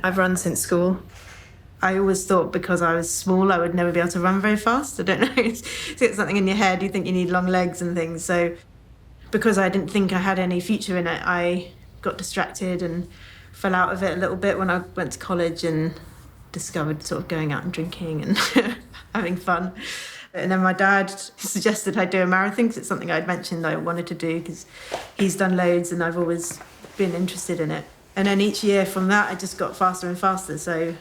I've run since school. I always thought because I was small I would never be able to run very fast. I don't know, it's something in your head, you think you need long legs and things. So because I didn't think I had any future in it, I got distracted and fell out of it a little bit when I went to college and discovered sort of going out and drinking and having fun. And then my dad suggested I do a marathon because it's something I'd mentioned I wanted to do because he's done loads and I've always been interested in it. And then each year from that, I just got faster and faster. So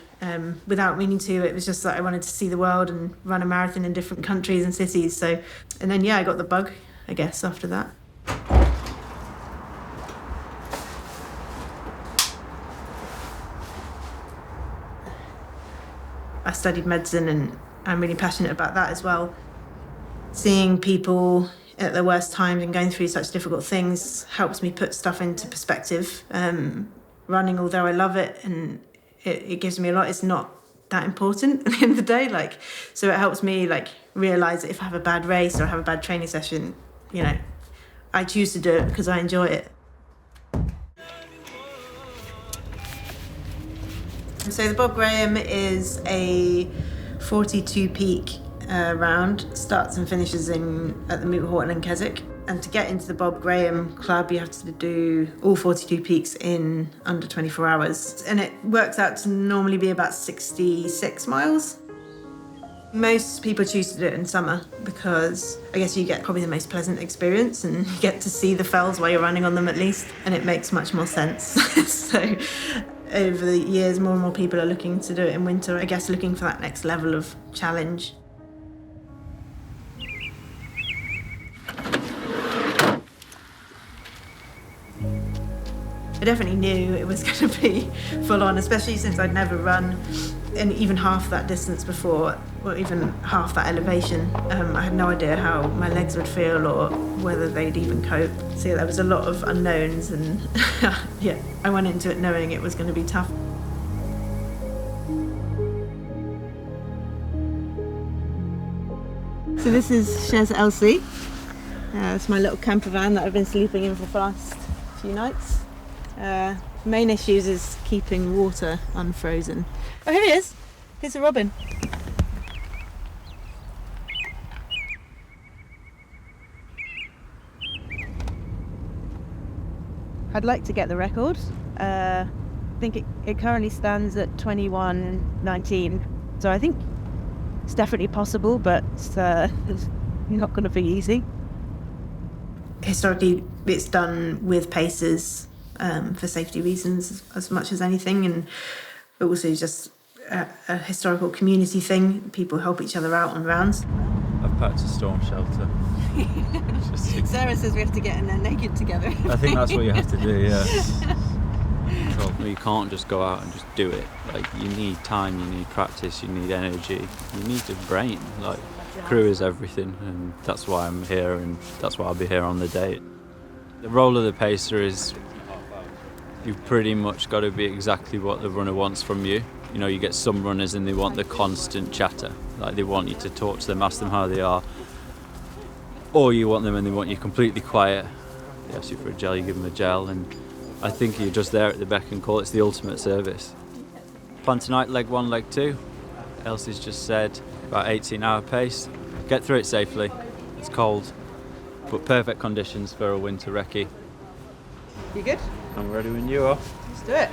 without meaning to, it was just that I wanted to see the world and run a marathon in different countries and cities. So, and then, yeah, I got the bug, I guess, after that. I studied medicine and I'm really passionate about that as well. Seeing people at their worst times and going through such difficult things helps me put stuff into perspective. Running, although I love it and it gives me a lot, it's not that important at the end of the day. So it helps me realise that if I have a bad race or I have a bad training session, I choose to do it because I enjoy it. So the Bob Graham is a 42 peak round, starts and finishes at the Moot Horton in Keswick. And to get into the Bob Graham club, you have to do all 42 peaks in under 24 hours. And it works out to normally be about 66 miles. Most people choose to do it in summer because I guess you get probably the most pleasant experience and you get to see the fells while you're running on them at least, and it makes much more sense. So over the years, more and more people are looking to do it in winter, I guess looking for that next level of challenge. I definitely knew it was going to be full on, especially since I'd never run in even half that distance before, or even half that elevation. I had no idea how my legs would feel or whether they'd even cope. So yeah, there was a lot of unknowns and yeah, I went into it knowing it was going to be tough. So this is Chaise Elsey. It's my little camper van that I've been sleeping in for the last few nights. Main issues is keeping water unfrozen. Oh, here he is. Here's a robin. I'd like to get the record. I think it currently stands at 21:19. So I think it's definitely possible, but it's not going to be easy. Historically, it's done with pacers. For safety reasons as much as anything, and also just a historical community thing. People help each other out on rounds. I've packed a storm shelter. Sarah says we have to get in there naked together. I think that's what you have to do, yeah. So you can't just go out and just do it. You need time, you need practice, you need energy, you need a brain. Crew is everything, and that's why I'm here, and that's why I'll be here on the day. The role of the pacer is you've pretty much got to be exactly what the runner wants from you. You get some runners and they want the constant chatter. They want you to talk to them, ask them how they are. Or you want them and they want you completely quiet. They ask you for a gel, you give them a gel. And I think you're just there at the beck and call. It's the ultimate service. Plan tonight, leg 1, leg 2. Elsey's just said about 18-hour pace. Get through it safely. It's cold, but perfect conditions for a winter recce. You good? I'm ready when you are. Let's do it.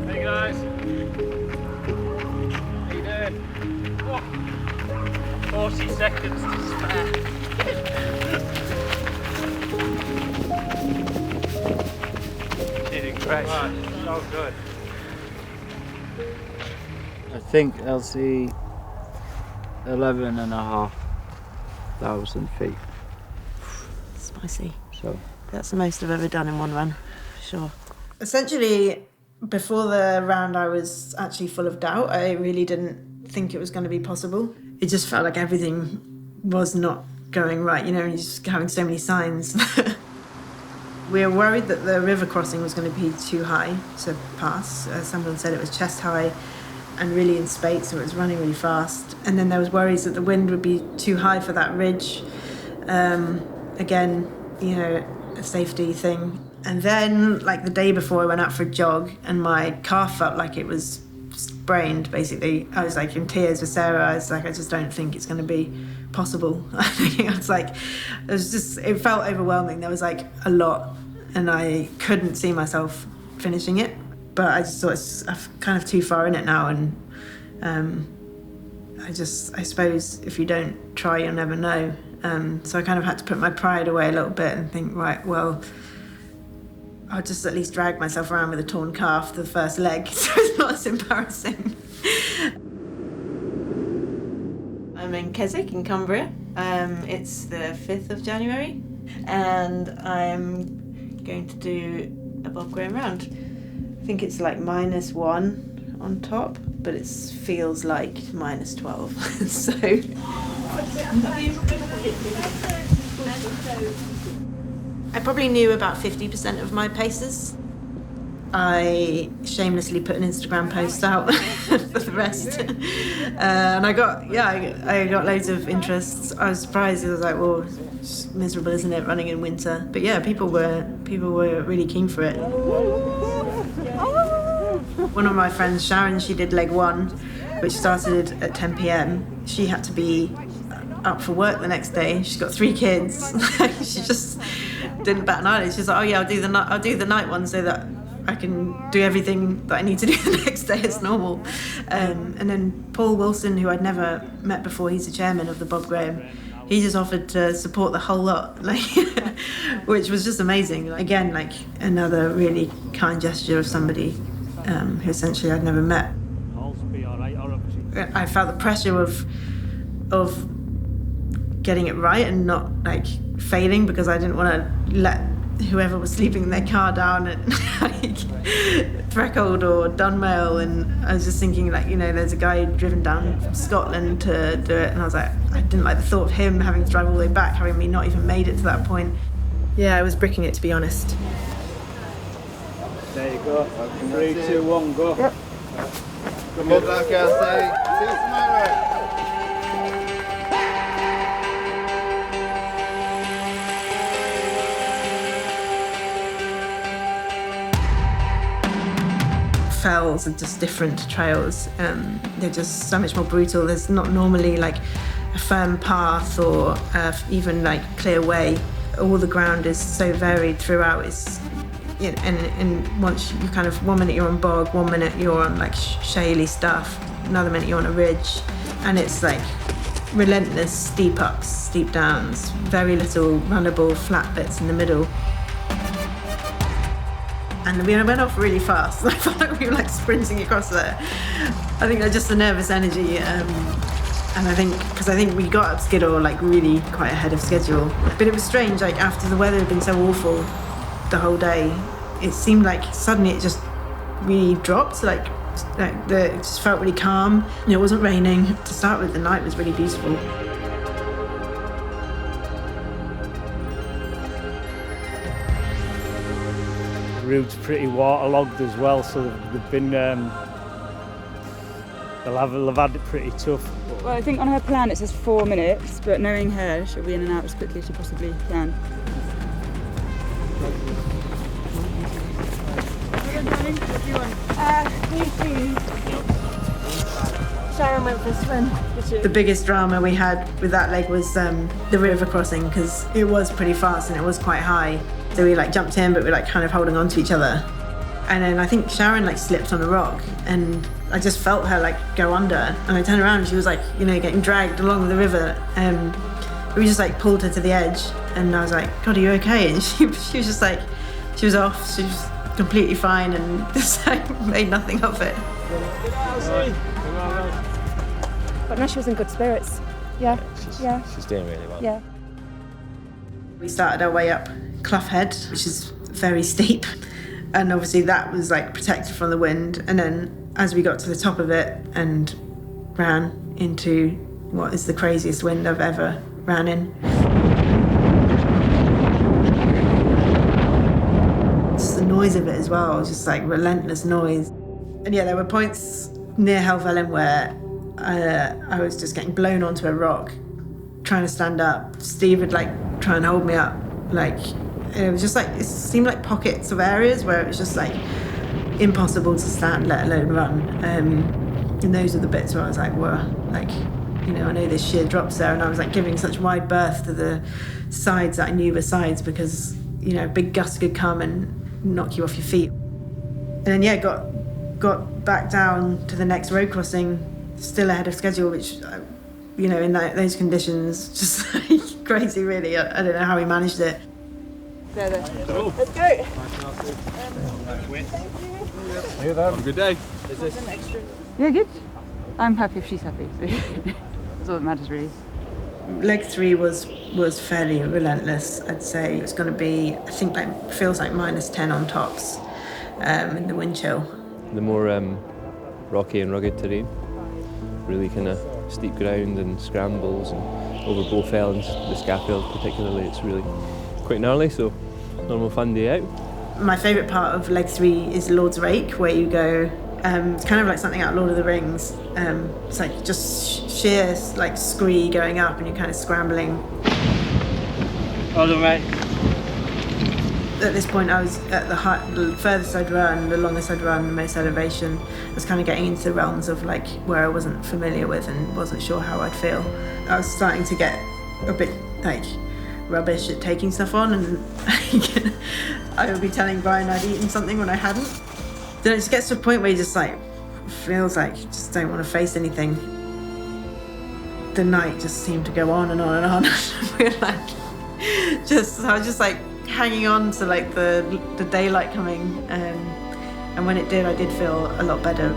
Hey guys. How you doing? Oh, 40 seconds to spare. Doing great. Right, so good. I think Elsey 11,500 feet. Spicy. So that's the most I've ever done in one run, for sure. Essentially, before the round, I was actually full of doubt. I really didn't think it was going to be possible. It just felt like everything was not going right, and just having so many signs. We were worried that the river crossing was going to be too high to pass. Someone said it was chest high and really in spate, so it was running really fast. And then there was worries that the wind would be too high for that ridge. Again, you know, a safety thing. And then, like the day before, I went out for a jog and my calf felt like it was sprained, basically. I was like in tears with Sarah. I was like, I just don't think it's going to be possible. I was like, it felt overwhelming. There was like a lot and I couldn't see myself finishing it. But I just thought I'm kind of too far in it now. And I suppose if you don't try, you'll never know. So I kind of had to put my pride away a little bit and think, right, well, I'll just at least drag myself around with a torn calf the first leg, so it's not as embarrassing. I'm in Keswick in Cumbria. It's the 5th of January, and I'm going to do a Bob Graham round. I think it's like -1 on top, but it feels like -12. So. I probably knew about 50% of my paces. I shamelessly put an Instagram post out for the rest. And I got loads of interest. I was surprised. I was like, well, it's miserable, isn't it, running in winter? But yeah, people were really keen for it. One of my friends, Sharon, she did leg 1, which started at 10 p.m. She had to be up for work the next day. She's got 3 kids. She just didn't bat an eyelid. She's like, oh yeah, I'll do the night one so that I can do everything that I need to do the next day as normal. And then Paul Wilson, who I'd never met before, he's the chairman of the Bob Graham, he just offered to support the whole lot, like, which was just amazing. Again, like another really kind gesture of somebody who essentially I'd never met. I felt the pressure of getting it right and not like failing, because I didn't want to let whoever was sleeping in their car down at like Threcold or Dunmail. And I was just thinking, like, you know, there's a guy driven down from Scotland to do it, and I was like, I didn't like the thought of him having to drive all the way back, having me not even made it to that point. Yeah, I was bricking it, to be honest. There you go. 3, 2, 1, go. Yep. Good luck, Elsey. See you tomorrow. Fells are just different trails. They're just so much more brutal. There's not normally like a firm path or even like clear way. All the ground is so varied throughout. It's, you know, and once you kind of, 1 minute you're on bog, 1 minute you're on like shaly stuff, another minute you're on a ridge, and it's like relentless steep ups, steep downs, very little runnable flat bits in the middle. And we went off really fast. I felt like we were like sprinting across there. I think that's just the nervous energy. And I think we got up Skiddaw like really quite ahead of schedule. But it was strange, like after the weather had been so awful the whole day, it seemed like suddenly it just really dropped. It just felt really calm. It wasn't raining. To start with, the night was really beautiful. The route's pretty waterlogged as well, so they've been they'll have had it pretty tough. Well, I think on her plan it says 4 minutes, but knowing her, she'll be in and out as quickly as she possibly can. Sharon went for a swim. The biggest drama we had with that leg was the river crossing, because it was pretty fast and it was quite high. So we like jumped in, but we were like kind of holding on to each other. And then I think Sharon like slipped on a rock, and I just felt her like go under. And I turned around and she was like, you know, getting dragged along the river. We just like pulled her to the edge, and I was like, God, are you okay? And she was just like, she was off. She was completely fine and just like made nothing of it. But no, she was in good spirits. Yeah. She's doing really well. Yeah. We started our way up Clough Head, which is very steep, and obviously that was like protected from the wind. And then as we got to the top of it and ran into what is the craziest wind I've ever ran in. Just the noise of it as well, just like relentless noise. And yeah, there were points near Helvellyn where I was just getting blown onto a rock trying to stand up. Steve would like try and hold me up. Like, it was just like, it seemed like pockets of areas where it was just like impossible to stand, let alone run. And those are the bits where I was like, whoa, like, you know, I know there's sheer drops there, and I was like giving such wide berth to the sides that I knew were sides because, you know, a big gust could come and knock you off your feet. And then, yeah, got back down to the next road crossing, still ahead of schedule, which, you know, in those conditions, just like crazy, really. I don't know how we managed it. There. Let's go. Have a good day. Yeah, good. I'm happy if she's happy. So that's all that matters, really. Leg 3 was fairly relentless. I'd say it's going to be, I think, like feels like -10 on tops in the wind chill. The more rocky and rugged terrain, really kind of steep ground and scrambles and over both fells, the Scaffield particularly, it's really quite gnarly, so normal fun day out. My favourite part of Leg 3 is Lord's Rake, where you go, it's kind of like something out of Lord of the Rings. It's like just sheer like scree going up and you're kind of scrambling. All the way. At this point I was at the furthest I'd run, the longest I'd run, the most elevation. I was kind of getting into the realms of like where I wasn't familiar with and wasn't sure how I'd feel. I was starting to get a bit like rubbish at taking stuff on, and I would be telling Brian I'd eaten something when I hadn't. Then it just gets to a point where you just like, feels like you just don't want to face anything. The night just seemed to go on and on and on. We're like, I was just like hanging on to like the daylight coming, and when it did, I did feel a lot better.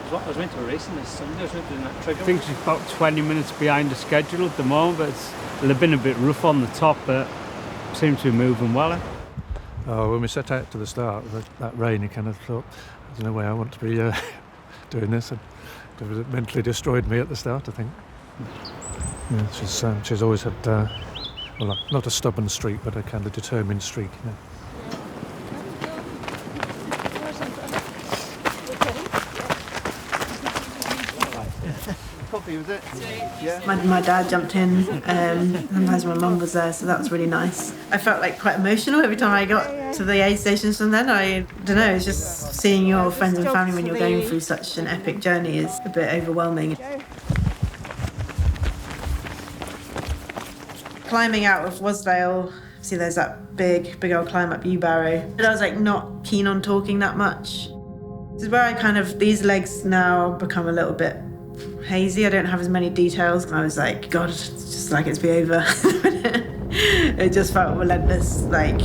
I was meant to be racing this Sunday. I was meant to do that trigger. I think she's about 20 minutes behind the schedule at the moment, but they've been a bit rough on the top, but seems to be moving well. Oh, when we set out to the start, that rain, you kind of thought, there's no way I want to be doing this. And it mentally destroyed me at the start, I think. Yeah, she's always had, well, not a stubborn streak, but a kind of determined streak. Yeah. Coffee, was it? Yeah. My dad jumped in, sometimes my mum was there, so that was really nice. I felt like quite emotional every time I got to the aid stations from then. I don't know, it's just seeing your friends and family when you're going through such an epic journey is a bit overwhelming. Climbing out of Wasdale, see there's that big old climb up Yew Barrow. But I was like not keen on talking that much. This is where I kind of, these legs now become a little bit hazy. I don't have as many details. I was like, God, it's just like it's be over. It just felt relentless. Like,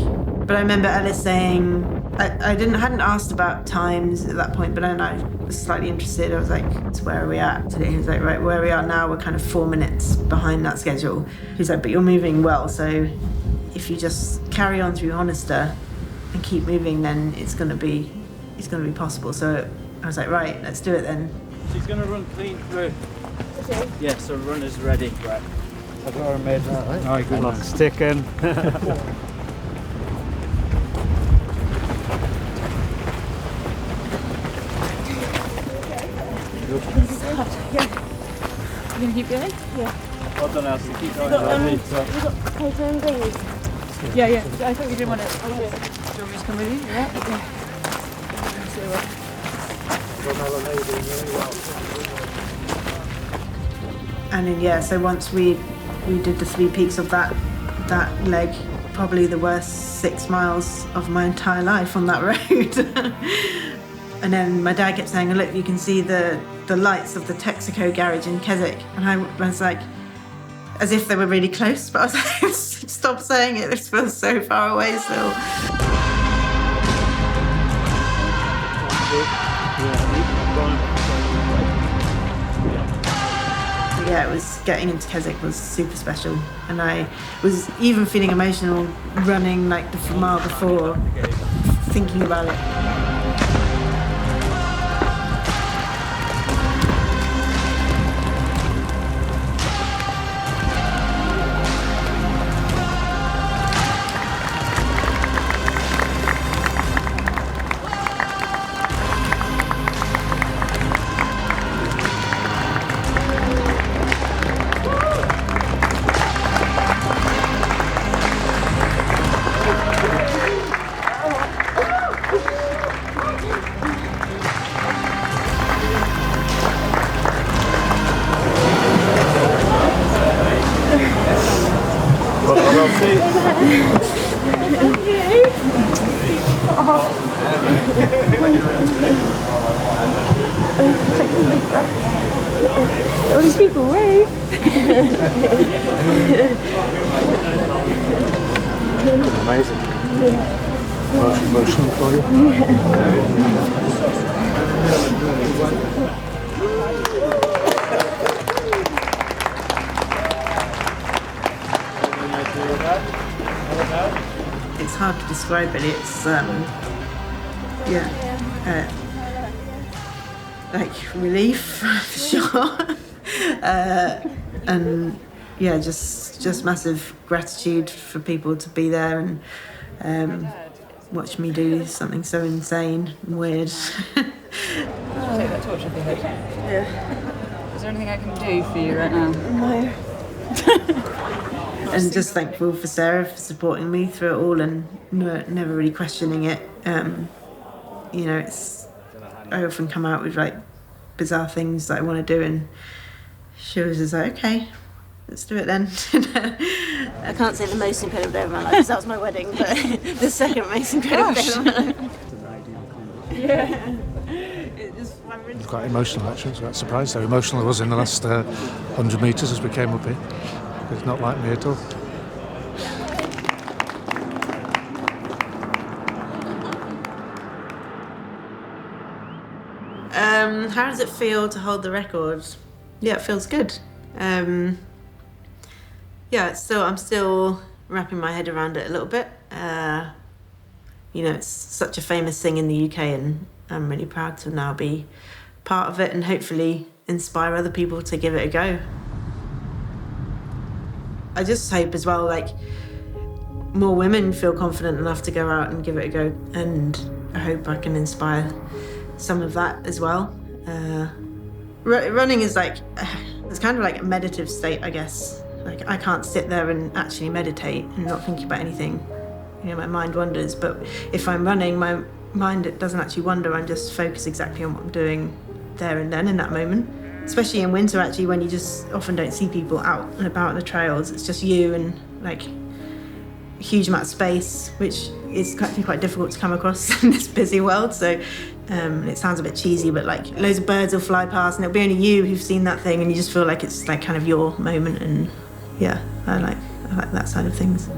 but I remember Ellis saying, I hadn't asked about times at that point, but then I was slightly interested. I was like, so where are we at today? He was like, right, where we are now, we're kind of 4 minutes behind that schedule. He's like, but you're moving well, so if you just carry on through Honister and keep moving, then it's gonna be possible. So I was like, right, let's do it then. She's going to run clean through. Yeah, so runner's ready. Right. I got her made. Oh, good luck sticking. You gonna keep going? Well done, Elsey. Keep going. Paper and things. Yeah. I thought you didn't want it. Do you want me to come with you? Yeah. And then so once we did the 3 peaks of that leg, probably the worst 6 miles of my entire life on that road. And then my dad kept saying, oh, look, you can see the lights of the Texaco garage in Keswick. And I was like, as if they were really close, but I was like, stop saying it, this feels so far away still. Yeah, it was getting into Keswick was super special, and I was even feeling emotional running like the mile before, thinking about it. All these people wave. Amazing. Emotional for you? It's hard to describe it. It's like relief for sure, and just massive gratitude for people to be there and watch me do something so insane and weird. Take that torch off your head. Yeah. Is there anything I can do for you right now? No. And just thankful for Sarah for supporting me through it all and never really questioning it. I often come out with like bizarre things that I want to do, and she was just like, okay, let's do it then. I can't say the most incredible day of my life because that was my wedding, but the second most incredible day of my life. Yeah. It's quite emotional actually. I was quite surprised how emotional I was in the last 100 metres as we came up here. It's not like me at all. How does it feel to hold the record? Yeah, it feels good. I'm still wrapping my head around it a little bit. It's such a famous thing in the UK, and I'm really proud to now be part of it and hopefully inspire other people to give it a go. I just hope as well, like, more women feel confident enough to go out and give it a go, and I hope I can inspire some of that as well. Running is like, it's kind of like a meditative state, I guess. Like, I can't sit there and actually meditate and not think about anything. My mind wanders, but if I'm running, my mind, it doesn't actually wander. I'm just focused exactly on what I'm doing there and then in that moment. Especially in winter, actually, when you just often don't see people out and about on the trails. It's just you and like a huge amount of space, which is quite difficult to come across in this busy world. So it sounds a bit cheesy, but like loads of birds will fly past and it'll be only you who've seen that thing, and you just feel like it's like kind of your moment. And yeah, I like that side of things.